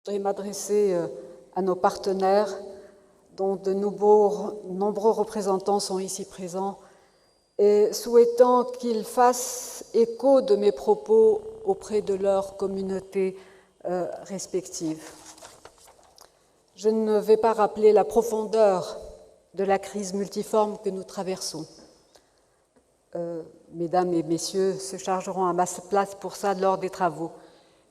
Je voudrais m'adresser à nos partenaires, dont de nombreux représentants sont ici présents, et souhaitant qu'ils fassent écho de mes propos auprès de leurs communautés respectives. Je ne vais pas rappeler la profondeur de la crise multiforme que nous traversons. Mesdames et messieurs se chargeront à ma place pour ça lors des travaux.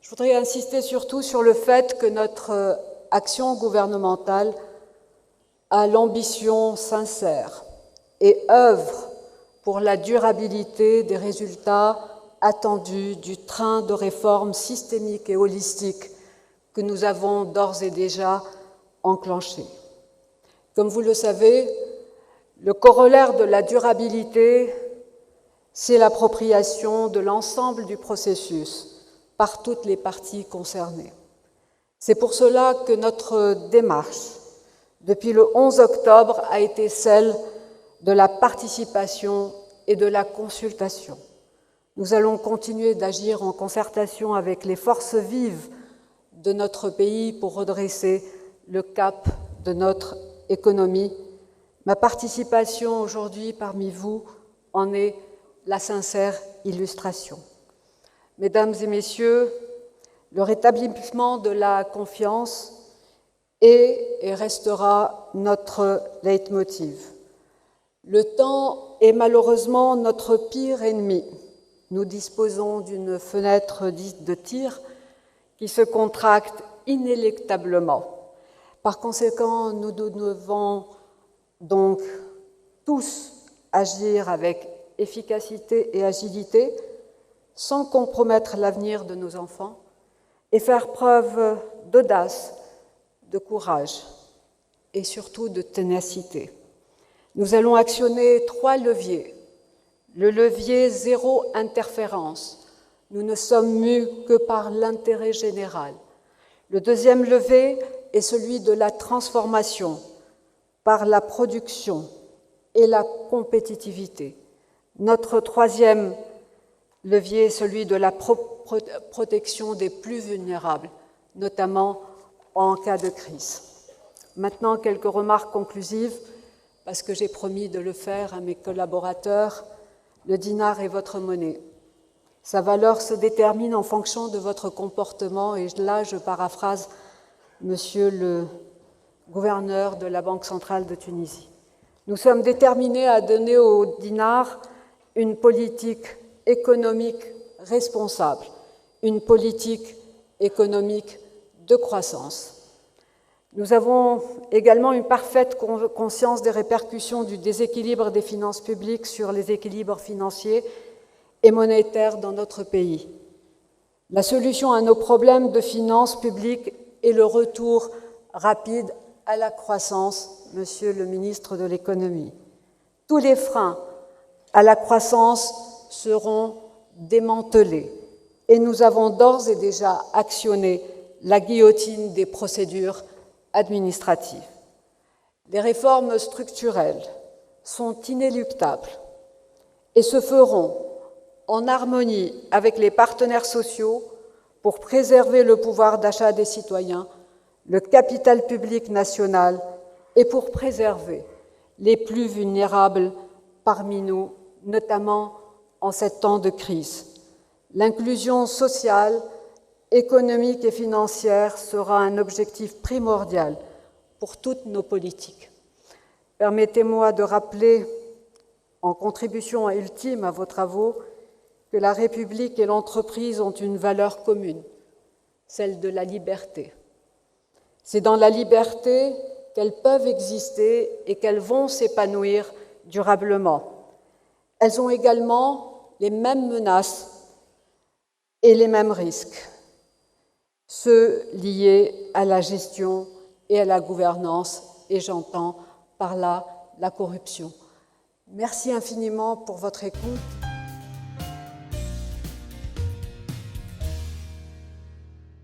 Je voudrais insister surtout sur le fait que notre action gouvernementale a l'ambition sincère et œuvre pour la durabilité des résultats attendus du train de réformes systémiques et holistiques que nous avons d'ores et déjà enclenché. Comme vous le savez, le corollaire de la durabilité, c'est l'appropriation de l'ensemble du processus par toutes les parties concernées. C'est pour cela que notre démarche, depuis le 11 octobre, a été celle de la participation et de la consultation. Nous allons continuer d'agir en concertation avec les forces vives de notre pays pour redresser le cap de notre économie. Ma participation aujourd'hui parmi vous en est la sincère illustration. Mesdames et messieurs, le rétablissement de la confiance est et restera notre leitmotiv. Le temps est malheureusement notre pire ennemi. Nous disposons d'une fenêtre dite de tir qui se contracte inéluctablement. Par conséquent, nous devons donc tous agir avec efficacité et agilité, sans compromettre l'avenir de nos enfants, et faire preuve d'audace, de courage et surtout de ténacité. Nous allons actionner 3 leviers. Le levier zéro interférence. Nous ne sommes mus que par l'intérêt général. Le deuxième levier est celui de la transformation par la production et la compétitivité. Notre troisième levier est celui de la protection des plus vulnérables, notamment en cas de crise. Maintenant, quelques remarques conclusives, parce que j'ai promis de le faire à mes collaborateurs. Le dinar est votre monnaie. Sa valeur se détermine en fonction de votre comportement, et là, je paraphrase Monsieur le gouverneur de la Banque centrale de Tunisie. Nous sommes déterminés à donner au dinar une politique économique responsable, une politique économique de croissance. Nous avons également une parfaite conscience des répercussions du déséquilibre des finances publiques sur les équilibres financiers et monétaires dans notre pays. La solution à nos problèmes de finances publiques est le retour rapide à la croissance, Monsieur le ministre de l'Économie. Tous les freins à la croissance seront démantelés et nous avons d'ores et déjà actionné la guillotine des procédures administratives. Les réformes structurelles sont inéluctables et se feront en harmonie avec les partenaires sociaux pour préserver le pouvoir d'achat des citoyens, le capital public national et pour préserver les plus vulnérables parmi nous, notamment en ces temps de crise. L'inclusion sociale, économique et financière sera un objectif primordial pour toutes nos politiques. Permettez-moi de rappeler, en contribution ultime à vos travaux, que la République et l'entreprise ont une valeur commune, celle de la liberté. C'est dans la liberté qu'elles peuvent exister et qu'elles vont s'épanouir durablement. Elles ont également les mêmes menaces et les mêmes risques, ceux liés à la gestion et à la gouvernance, et j'entends par là la corruption. Merci infiniment pour votre écoute.